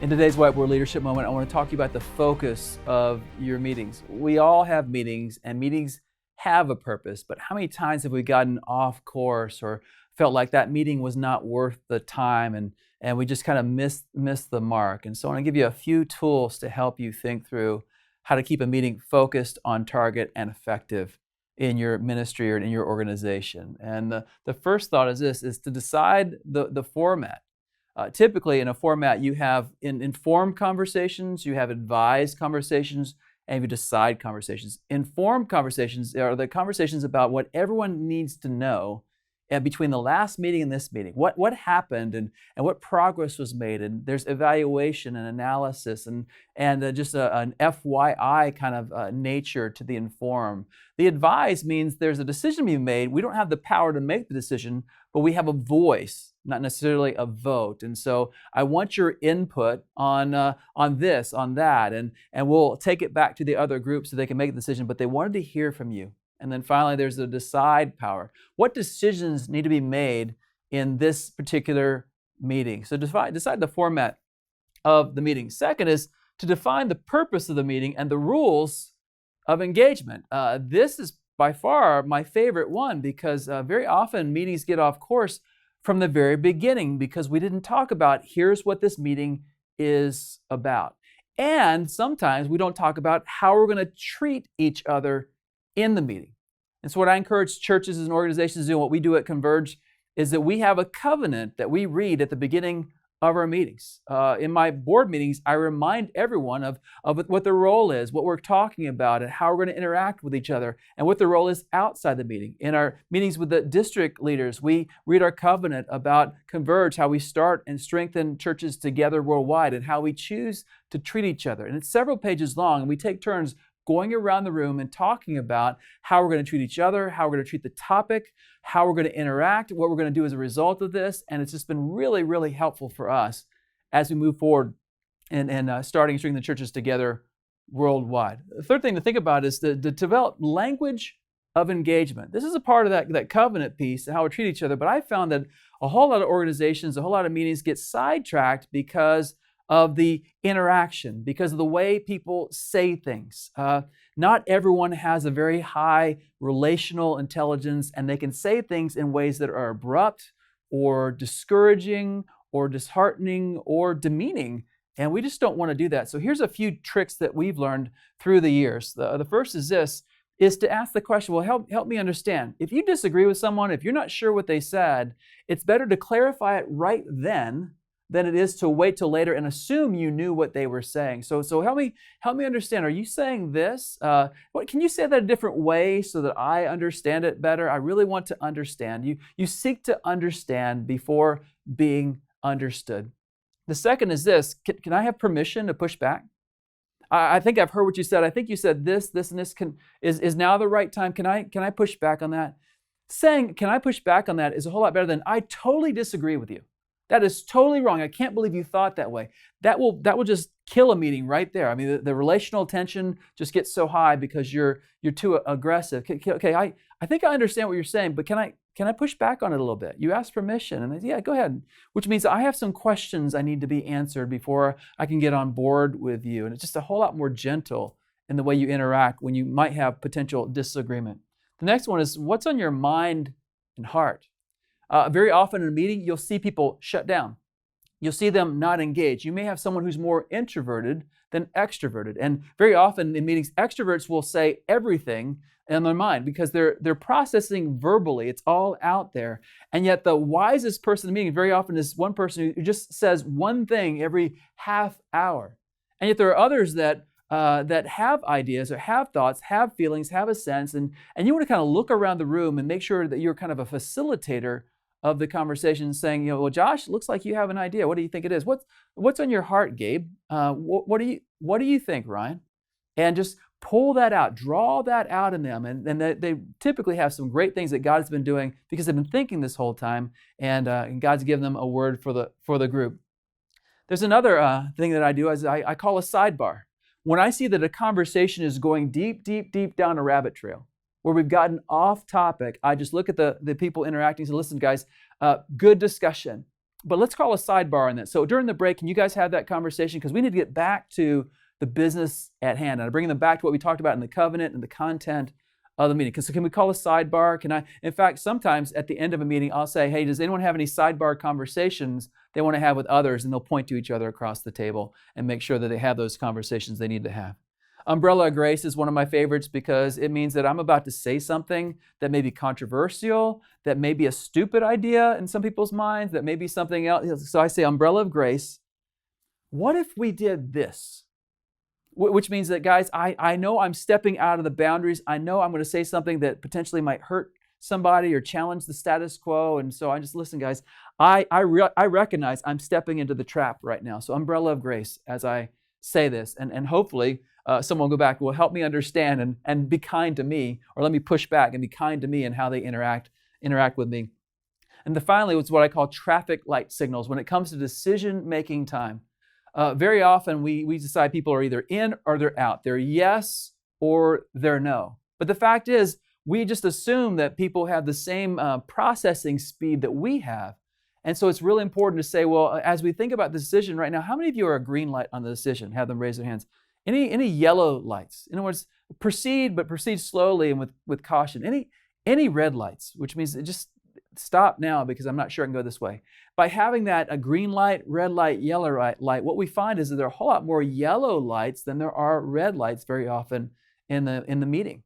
In today's Whiteboard Leadership Moment, I want to talk to you about the focus of your meetings. We all have meetings, and meetings have a purpose, but how many times have we gotten off course or felt like that meeting was not worth the time and we just kind of missed the mark? And so I want to give you a few tools to help you think through how to keep a meeting focused, on target, and effective in your ministry or in your organization. And the first thought is this, is to decide the format. Typically, in a format, you have informed conversations, you have advised conversations, and you decide conversations. Informed conversations are the conversations about what everyone needs to know between the last meeting and this meeting. What happened and what progress was made, and there's evaluation and analysis and just an FYI kind of nature to the informed. The advise means there's a decision being made. We don't have the power to make the decision, but we have a voice, not necessarily a vote. And so I want your input on this, on that, and we'll take it back to the other group so they can make a decision, but they wanted to hear from you. And then finally, there's the decide power. What decisions need to be made in this particular meeting? So decide the format of the meeting. Second is to define the purpose of the meeting and the rules of engagement. This is by far my favorite one because very often meetings get off course from the very beginning because we didn't talk about here's what this meeting is about. And sometimes we don't talk about how we're going to treat each other in the meeting. And so what I encourage churches and organizations to do, what we do at Converge, is that we have a covenant that we read at the beginning of our meetings. In my board meetings, I remind everyone of what their role is, what we're talking about, and how we're going to interact with each other, and what their role is outside the meeting. In our meetings with the district leaders, we read our covenant about Converge, how we start and strengthen churches together worldwide, and how we choose to treat each other. And it's several pages long, and we take turns going around the room and talking about how we're going to treat each other, how we're going to treat the topic, how we're going to interact, what we're going to do as a result of this. And it's just been really, really helpful for us as we move forward and starting and stringing the churches together worldwide. The third thing to think about is to develop language of engagement. This is a part of that covenant piece and how we treat each other. But I found that a whole lot of organizations, a whole lot of meetings get sidetracked because of the interaction, because of the way people say things. Not everyone has a very high relational intelligence, and they can say things in ways that are abrupt or discouraging or disheartening or demeaning, and we just don't want to do that. So here's a few tricks that we've learned through the years. The first is this, is to ask the question, well, help me understand. If you disagree with someone, if you're not sure what they said, it's better to clarify it right then than it is to wait till later and assume you knew what they were saying. So help me understand. Are you saying this? Can you say that a different way so that I understand it better? I really want to understand. You seek to understand before being understood. The second is this. Can I have permission to push back? I think I've heard what you said. I think you said this, and this. Is now the right time? Can I push back on that? Saying, can I push back on that is a whole lot better than I totally disagree with you. That is totally wrong. I can't believe you thought that way. That will just kill a meeting right there. I mean, the relational tension just gets so high because you're too aggressive. Okay, I think I understand what you're saying, but can I push back on it a little bit? You asked permission, and yeah, go ahead. Which means I have some questions I need to be answered before I can get on board with you. And it's just a whole lot more gentle in the way you interact when you might have potential disagreement. The next one is what's on your mind and heart. Very often in a meeting, you'll see people shut down. You'll see them not engage. You may have someone who's more introverted than extroverted. And very often in meetings, extroverts will say everything in their mind because they're processing verbally. It's all out there. And yet the wisest person in the meeting very often is one person who just says one thing every half hour. And yet there are others that have ideas or have thoughts, have feelings, have a sense, and you want to kind of look around the room and make sure that you're kind of a facilitator of the conversation, saying, well, Josh, looks like you have an idea. What do you think it is? What's on your heart, Gabe? What do you think, Ryan? And just pull that out, draw that out in them, and they typically have some great things that God's been doing because they've been thinking this whole time, and God's given them a word for the group. There's another thing that I do, as I call a sidebar. When I see that a conversation is going deep, deep, deep down a rabbit trail, where we've gotten off topic, I just look at the people interacting and say, listen, guys, good discussion. But let's call a sidebar on that. So during the break, can you guys have that conversation? Because we need to get back to the business at hand. And I'm bringing them back to what we talked about in the covenant and the content of the meeting. So can we call a sidebar? In fact, sometimes at the end of a meeting, I'll say, hey, does anyone have any sidebar conversations they want to have with others? And they'll point to each other across the table and make sure that they have those conversations they need to have. Umbrella of grace is one of my favorites because it means that I'm about to say something that may be controversial, that may be a stupid idea in some people's minds, that may be something else. So I say, umbrella of grace, what if we did this? Which means that, guys, I know I'm stepping out of the boundaries. I know I'm going to say something that potentially might hurt somebody or challenge the status quo. And so I just, listen, guys, I recognize I'm stepping into the trap right now. So umbrella of grace as I say this. And hopefully someone will go back and will help me understand and be kind to me, or let me push back and be kind to me in how they interact with me. And finally, it's what I call traffic light signals when it comes to decision-making time. Very often we decide people are either in or they're out. They're yes or they're no. But the fact is, we just assume that people have the same processing speed that we have. And so it's really important to say, well, as we think about the decision right now, how many of you are a green light on the decision? Have them raise their hands. Any yellow lights? In other words, proceed, but proceed slowly and with caution. Any red lights, which means just stop now because I'm not sure I can go this way. By having that, a green light, red light, yellow light, what we find is that there are a whole lot more yellow lights than there are red lights very often in the meeting.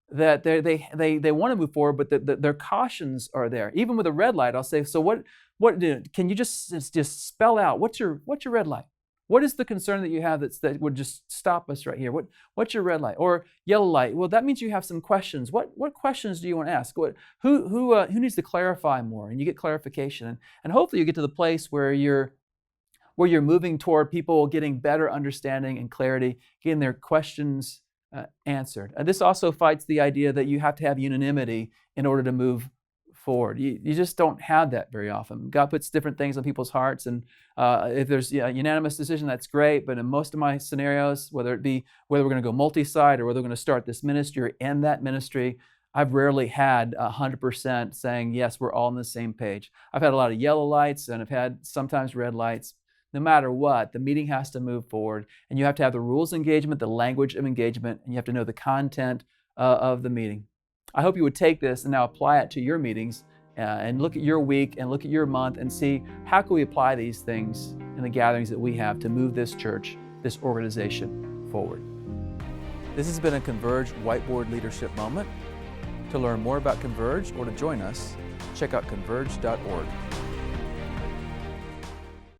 That they want to move forward, but their cautions are there. Even with a red light, I'll say, so what can you just spell out what's your red light? What is the concern that you have that would just stop us right here? What's your red light or yellow light? Well, that means you have some questions. What questions do you want to ask? Who needs to clarify more? And you get clarification, and hopefully you get to the place where you're moving toward people getting better understanding and clarity, getting their questions answered. This also fights the idea that you have to have unanimity in order to move forward. You just don't have that very often. God puts different things on people's hearts, and if there's a unanimous decision, that's great. But in most of my scenarios, whether we're going to go multi-site or whether we're going to start this ministry or end that ministry, I've rarely had 100% saying, yes, we're all on the same page. I've had a lot of yellow lights, and I've had sometimes red lights. No matter what, the meeting has to move forward, and you have to have the rules of engagement, the language of engagement, and you have to know the content of the meeting. I hope you would take this and now apply it to your meetings and look at your week and look at your month and see how can we apply these things in the gatherings that we have to move this church, this organization forward. This has been a Converge Whiteboard Leadership Moment. To learn more about Converge or to join us, check out converge.org.